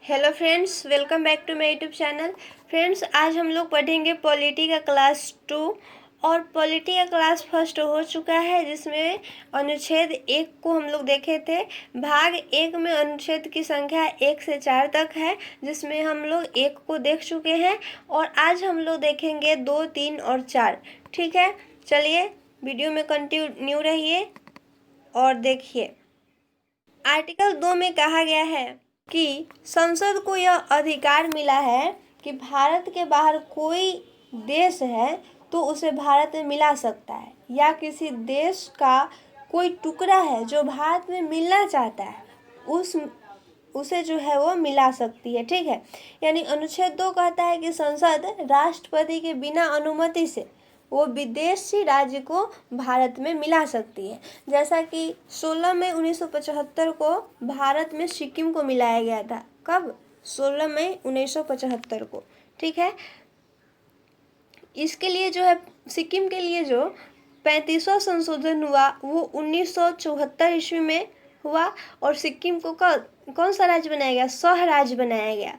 Hello friends, welcome back to my YouTube channel. Friends, आज हम लोग पढ़ेंगे पॉलिटी का क्लास 2 और पॉलिटी का क्लास फर्स्ट हो चुका है, जिसमें अनुच्छेद 1 को हम लोग देखे थे। भाग 1 में अनुच्छेद की संख्या 1 से 4 तक है, जिसमें हम लोग 1 को देख चुके हैं और आज हम लोग देखेंगे 2, 3 और 4। ठीक है, चलिए वीडियो में कंटिन्यू रहिए और देखिए। आर्टिकल 2 में कहा गया है कि संसद को यह अधिकार मिला है कि भारत के बाहर कोई देश है तो उसे भारत में मिला सकता है, या किसी देश का कोई टुकड़ा है जो भारत में मिलना चाहता है उसे जो है वो मिला सकती है। ठीक है, यानी अनुच्छेद 2 कहता है कि संसद राष्ट्रपति के बिना अनुमति से वो विदेशी राज्य को भारत में मिला सकती है। जैसा कि 16 मई 1975 को भारत में सिक्किम को मिलाया गया था। कब? 16 मई 1975 को। ठीक है, इसके लिए जो है सिक्किम के लिए जो 35वां संशोधन हुआ वो 1974 ईस्वी में हुआ और सिक्किम को कौन सा राज्य बनाया गया? सह राज्य बनाया गया।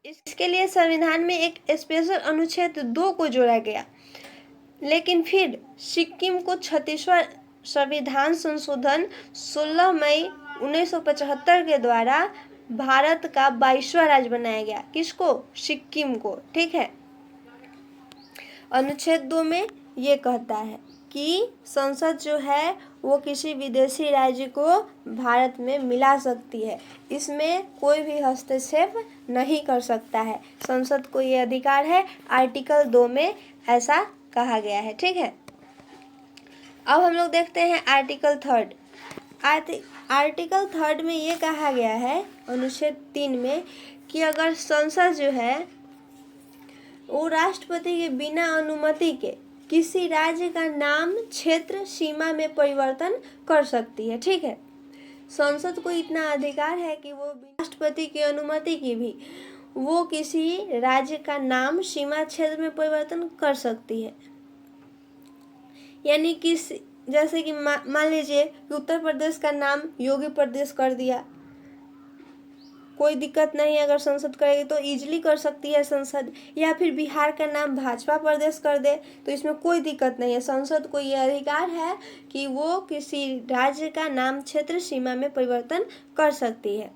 इसके लिए संविधान में एक स्पेशल अनुच्छेद 2 को जोड़ा गया, लेकिन फिर सिक्किम को 36वां संविधान संशोधन 16 मई 1975 के द्वारा भारत का 22वां राज्य बनाया गया। किसको? सिक्किम को। ठीक है, अनुच्छेद 2 में ये कहता है कि संसद जो है वो किसी विदेशी राज्य को भारत में मिला सकती है, इसमें कोई भी हस्तक्षेप नहीं कर सकता है। संसद को ये अधिकार है, आर्टिकल 2 में ऐसा कहा गया है। ठीक है, अब हम लोग देखते हैं आर्टिकल 3। आर्टिकल 3 में ये कहा गया है अनुच्छेद 3 में कि अगर संसद जो है वो राष्ट्रपति के बिना अनुमति के किसी राज्य का नाम, क्षेत्र, सीमा में परिवर्तन कर सकती है। ठीक है, संसद को इतना अधिकार है कि वो राष्ट्रपति की अनुमति की भी वो किसी राज्य का नाम, सीमा, क्षेत्र में परिवर्तन कर सकती है। यानी कि जैसे कि मान लीजिए कि उत्तर प्रदेश का नाम योगी प्रदेश कर दिया, कोई दिक्कत नहीं, अगर संसद करेगी तो इजीली कर सकती है संसद। या फिर बिहार का नाम भाजपा प्रदेश कर दे तो इसमें कोई दिक्कत नहीं है। संसद को ये अधिकार है कि वो किसी राज्य का नाम, क्षेत्र, सीमा में परिवर्तन कर सकती है।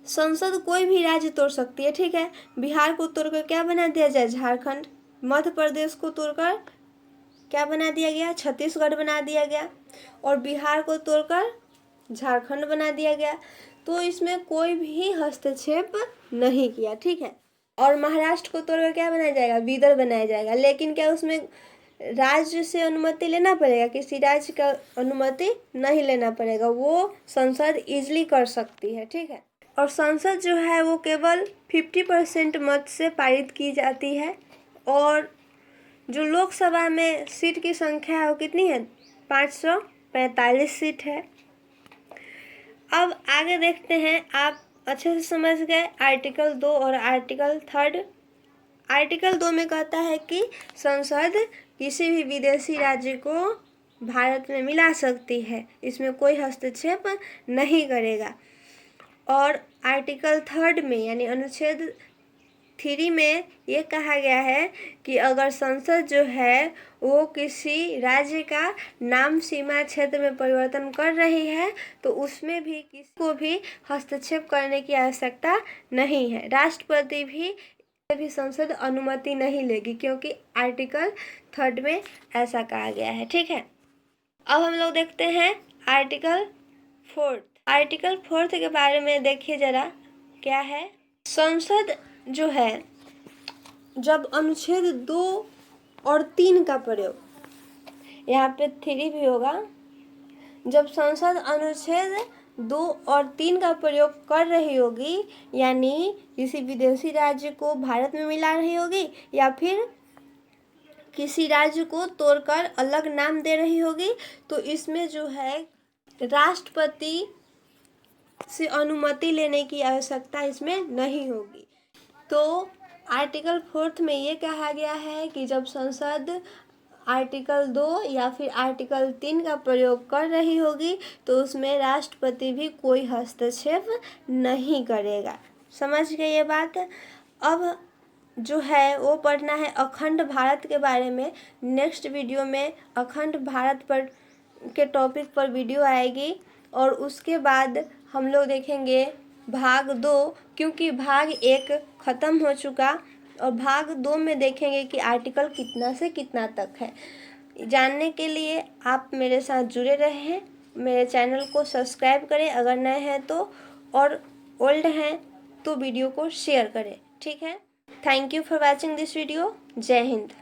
संसद कोई भी राज्य तोड़ सकती है। ठीक है, बिहार को तोड़कर क्या बना दिया जाए? झारखंड। मध्य प्रदेश को तोड़कर क्या बना दिया गया? छत्तीसगढ़ बना दिया गया। और बिहार को तोड़कर झारखंड बना दिया गया। तो इसमें कोई भी हस्तक्षेप नहीं किया। ठीक है, और महाराष्ट्र को तोड़कर क्या बनाया जाएगा? विदर्भ बनाया जाएगा। लेकिन क्या उसमें राज्य से अनुमति लेना पड़ेगा? किसी राज्य का अनुमति नहीं लेना पड़ेगा, वो संसद इजीली कर सकती है। ठीक है, और संसद जो है वो केवल 50% मत से पारित की जाती है। और जो लोकसभा में सीट की संख्या है वो कितनी है? 545 सीट है। अब आगे देखते हैं, आप अच्छे से समझ गए आर्टिकल 2 और आर्टिकल 3। आर्टिकल 2 में कहता है कि संसद किसी भी विदेशी राज्य को भारत में मिला सकती है, इसमें कोई हस्तक्षेप नहीं करेगा। और आर्टिकल 3 में यानी अनुच्छेद 3 में ये कहा गया है कि अगर संसद जो है वो किसी राज्य का नाम, सीमा, क्षेत्र में परिवर्तन कर रही है तो उसमें भी किसी को भी हस्तक्षेप करने की आवश्यकता नहीं है। राष्ट्रपति भी संसद अनुमति नहीं लेगी, क्योंकि आर्टिकल 3 में ऐसा कहा गया है। ठीक है, अब हम लोग देखते हैं आर्टिकल 4। आर्टिकल 4 के बारे में देखिए जरा क्या है। संसद जो है, जब अनुच्छेद 2 और 3 का प्रयोग, यहाँ पे 3 भी होगा, जब संसद अनुच्छेद 2 और 3 का प्रयोग कर रही होगी, यानी किसी विदेशी राज्य को भारत में मिला रही होगी या फिर किसी राज्य को तोड़कर अलग नाम दे रही होगी, तो इसमें जो है राष्ट्रपति से अनुमति लेने की आवश्यकता इसमें नहीं होगी। तो आर्टिकल 4 में ये कहा गया है कि जब संसद आर्टिकल 2 या फिर आर्टिकल 3 का प्रयोग कर रही होगी तो उसमें राष्ट्रपति भी कोई हस्तक्षेप नहीं करेगा। समझ गए ये बात। अब जो है वो पढ़ना है अखंड भारत के बारे में। नेक्स्ट वीडियो में अखंड भारत पर के टॉपिक पर वीडियो आएगी और उसके बाद हम लोग देखेंगे भाग 2, क्योंकि भाग 1 ख़त्म हो चुका और भाग 2 में देखेंगे कि आर्टिकल कितना से कितना तक है। जानने के लिए आप मेरे साथ जुड़े रहें, मेरे चैनल को सब्सक्राइब करें अगर नए हैं तो, और ओल्ड हैं तो वीडियो को शेयर करें। ठीक है, thank you for watching this video. जय हिंद।